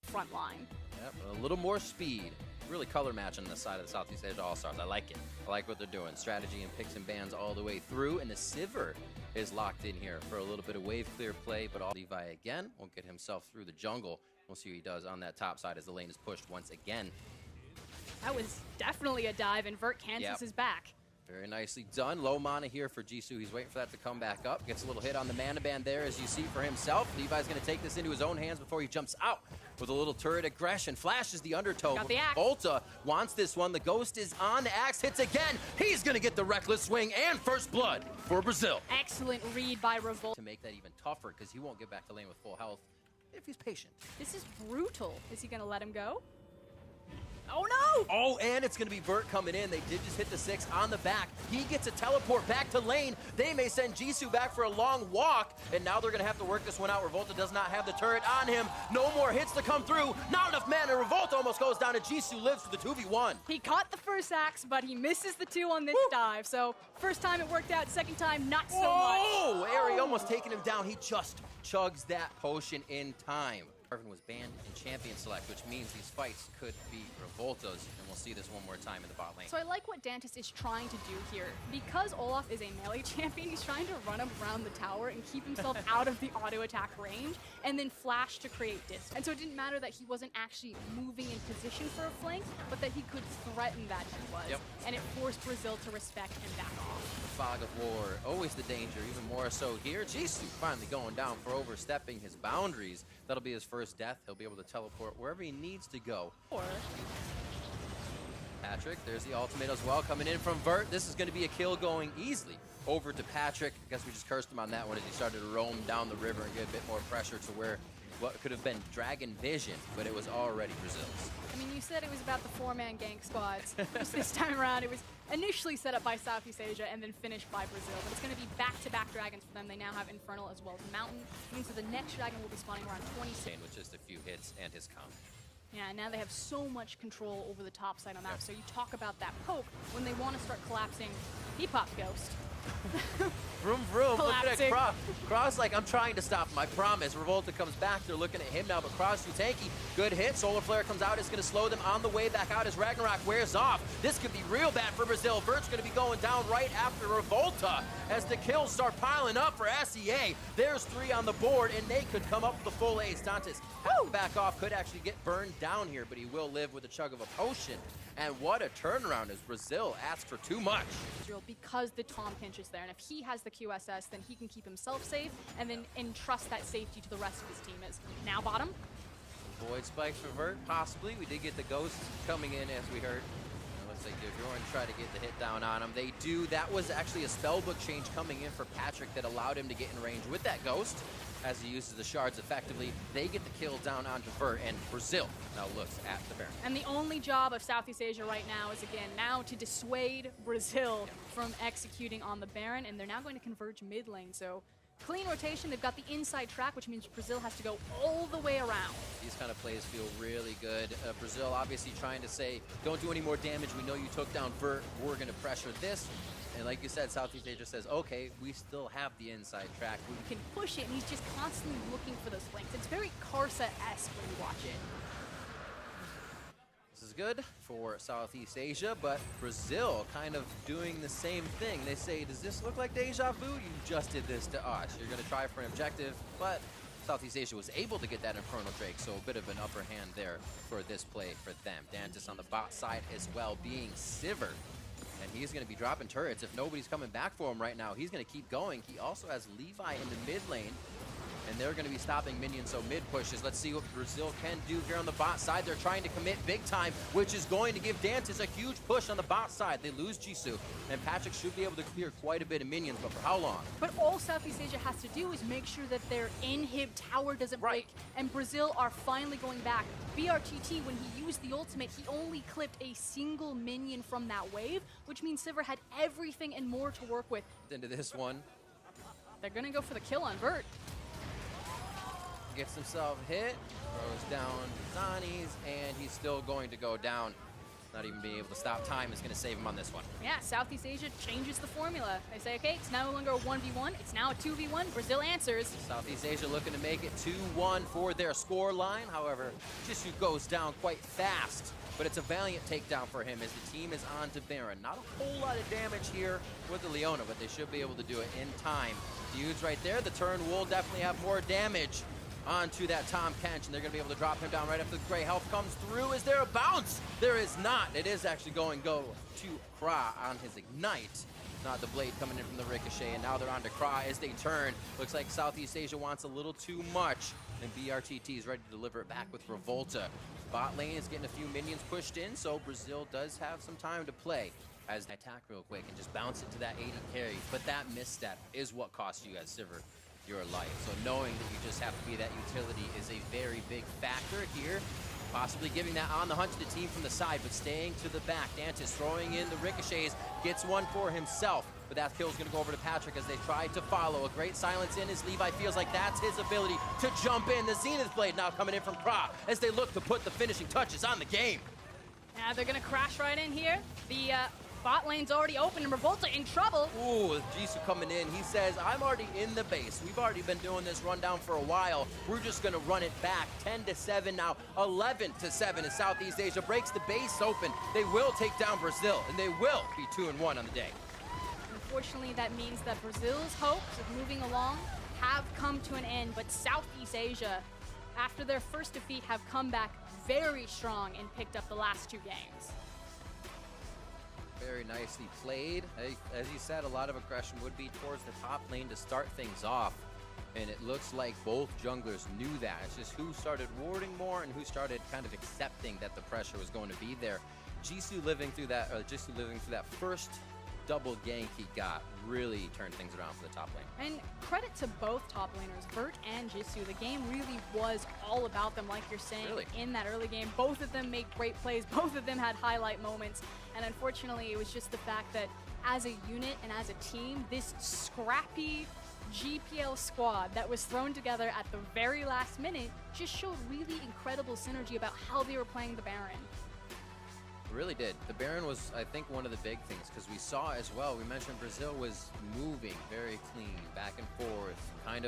front line. Yep, a little more speed. Really color match on the side of the Southeast Asia All-Stars. I like it. I like what they're doing. Strategy and picks and bans all the way through. And the Sivir is locked in here for a little bit of wave clear play. But Levi again won't get himself through the jungle. We'll see what he does on that top side as the lane is pushed once again. That was definitely a dive, and Vert cancels his back. Very nicely done. Low mana here for Jisoo. He's waiting for that to come back up. Gets a little hit on the mana band there, as you see for himself. Levi's going to take this into his own hands before he jumps out with a little turret aggression. Flashes the undertow. Got the axe. Volta wants this one. The Ghost is on. The axe hits again. He's going to get the reckless swing and first blood for Brazil. Excellent read by Revolt. To make that even tougher, because he won't get back to lane with full health if he's patient. This is brutal. Is he going to let him go? Oh no! Oh, and it's going to be Vert coming in. They did just hit the 6 on the back. He gets a teleport back to lane. They may send Jisoo back for a long walk, and now they're going to have to work this one out. Revolta does not have the turret on him. No more hits to come through. Not enough mana. Revolta almost goes down, and Jisoo lives for the 2v1. He caught the first axe, but he misses the 2 on this dive. So first time it worked out, second time not so much. Oh, Ari almost taking him down. He just chugs that potion in time. Marvin was banned in Champion Select, which means these fights could be Revolta's, and we'll see this one more time in the bot lane. So I like what Dantis is trying to do here. Because Olaf is a melee champion, he's trying to run him around the tower and keep himself out of the auto attack range, and then flash to create distance. And so it didn't matter that he wasn't actually moving in position for a flank, but that he could threaten that he was. Yep. And it forced Brazil to respect and back off. The fog of war, always the danger, even more so here. Jisoo finally going down for overstepping his boundaries. That'll be his first death. He'll be able to teleport wherever he needs to go. Or Patrick, there's the ultimate as well coming in from Vert. This is going to be a kill going easily over to Patrick. I guess we just cursed him on that one as he started to roam down the river and get a bit more pressure to where what could have been Dragon Vision, but it was already Brazil's. I mean, you said it was about the 4-man gank squads. Just this time around, it was initially set up by Southeast Asia and then finished by Brazil. But it's going to be back-to-back dragons for them. They now have Infernal as well as Mountain. Means that the next dragon will be spawning around 26. With just a few hits and his comp. Yeah, and now they have so much control over the top side on that. So you talk about that poke. When they want to start collapsing, he pops Ghost. Vroom, vroom. Look at Collapsing. that Cross like, I'm trying to stop him, I promise. Revolta comes back. They're looking at him now, but Cross too tanky. Good hit. Solar Flare comes out. It's going to slow them on the way back out as Ragnarok wears off. This could be real bad for Brazil. Vert's going to be going down right after Revolta as the kills start piling up for SEA. There's 3 on the board, and they could come up with the full ace. Dantis back off. Could actually get burned down here, but he will live with a chug of a potion. And what a turnaround as Brazil asks for too much. Because the Tom Pinch is there, and if he has the QSS, then he can keep himself safe and then entrust that safety to the rest of his team. Is now bottom. Void spikes for Vert, possibly. We did get the Ghost coming in, as we heard. Looks like Bjorn try to get the hit down on him. They do. That was actually a spellbook change coming in for Patrick that allowed him to get in range with that Ghost. As he uses the shards effectively, they get the kill down onto Vert, and Brazil now looks at the Baron. And the only job of Southeast Asia right now is, again, now to dissuade Brazil from executing on the Baron, and they're now going to converge mid lane. So clean rotation. They've got the inside track, which means Brazil has to go all the way around. These kind of plays feel really good. Brazil obviously trying to say, don't do any more damage. We know you took down Vert. We're going to pressure this. And like you said, Southeast Asia says, okay, we still have the inside track. We can push it, and he's just constantly looking for those flanks. It's very Karsa-esque when you watch it. This is good for Southeast Asia, but Brazil kind of doing the same thing. They say, does this look like deja vu? You just did this to us. You're going to try for an objective, but Southeast Asia was able to get that Infernal Drake, so a bit of an upper hand there for this play for them. Dantis on the bot side as well, being Sivir. And he's going to be dropping turrets. If nobody's coming back for him right now, he's going to keep going. He also has Levi in the mid lane, and they're going to be stopping minions, so mid pushes. Let's see what Brazil can do here on the bot side. They're trying to commit big time, which is going to give Dantis a huge push on the bot side. They lose Jisoo, and Patrick should be able to clear quite a bit of minions, but for how long? But all Southeast Asia has to do is make sure that their inhib tower doesn't break, and Brazil are finally going back. BRTT, when he used the ultimate, he only clipped a single minion from that wave, which means Sivir had everything and more to work with. Into this one. They're going to go for the kill on Vert. Gets himself hit, throws down Zani's, and he's still going to go down. Not even being able to stop time is going to save him on this one. Yeah, Southeast Asia changes the formula. They say, okay, it's no longer a 1v1, it's now a 2v1. Brazil answers. Southeast Asia looking to make it 2-1 for their score line. However, Jisoo goes down quite fast, but it's a valiant takedown for him as the team is on to Baron. Not a whole lot of damage here with the Leona, but they should be able to do it in time. Dudes right there, the turn will definitely have more damage onto that Tom Kench, and they're going to be able to drop him down right after the gray health comes through. Is there a bounce? There is not. It is actually going go to Kra on his ignite. Not the blade coming in from the ricochet, and now they're on to Kra as they turn. Looks like Southeast Asia wants a little too much, and BRTT is ready to deliver it back with Revolta. Bot lane is getting a few minions pushed in, so Brazil does have some time to play as they attack real quick and just bounce it to that 80 carry. But that misstep is what cost you guys Sivir your life. So knowing that you just have to be that utility is a very big factor here. Possibly giving that on the hunt to the team from the side, but staying to the back. Dantis throwing in the ricochets, gets one for himself, but that kill is going to go over to Patrick as they try to follow. A great silence in as Levi feels like that's his ability to jump in. The Zenith Blade now coming in from Kra as they look to put the finishing touches on the game. Yeah, they're going to crash right in here. The bot lane's already open and Revolta in trouble. Ooh, Jisoo coming in. He says, I'm already in the base. We've already been doing this rundown for a while. We're just going to run it back. 10-7 now, 11-7 as Southeast Asia breaks the base open. They will take down Brazil, and they will be 2-1 on the day. Unfortunately, that means that Brazil's hopes of moving along have come to an end, but Southeast Asia, after their first defeat, have come back very strong and picked up the last 2 games. Very nicely played. As you said, a lot of aggression would be towards the top lane to start things off. And it looks like both junglers knew that. It's just who started warding more and who started kind of accepting that the pressure was going to be there. Jisoo living through that first double gank he got really turned things around for the top lane. And credit to both top laners, Vert and Jisoo. The game really was all about them, like you're saying, Really? in that early game. Both of them made great plays. Both of them had highlight moments. And unfortunately, it was just the fact that as a unit and as a team, this scrappy GPL squad that was thrown together at the very last minute just showed really incredible synergy about how they were playing the Baron. Really did. The Baron was, I think, one of the big things because we saw as well, we mentioned Brazil was moving very clean, back and forth, kind of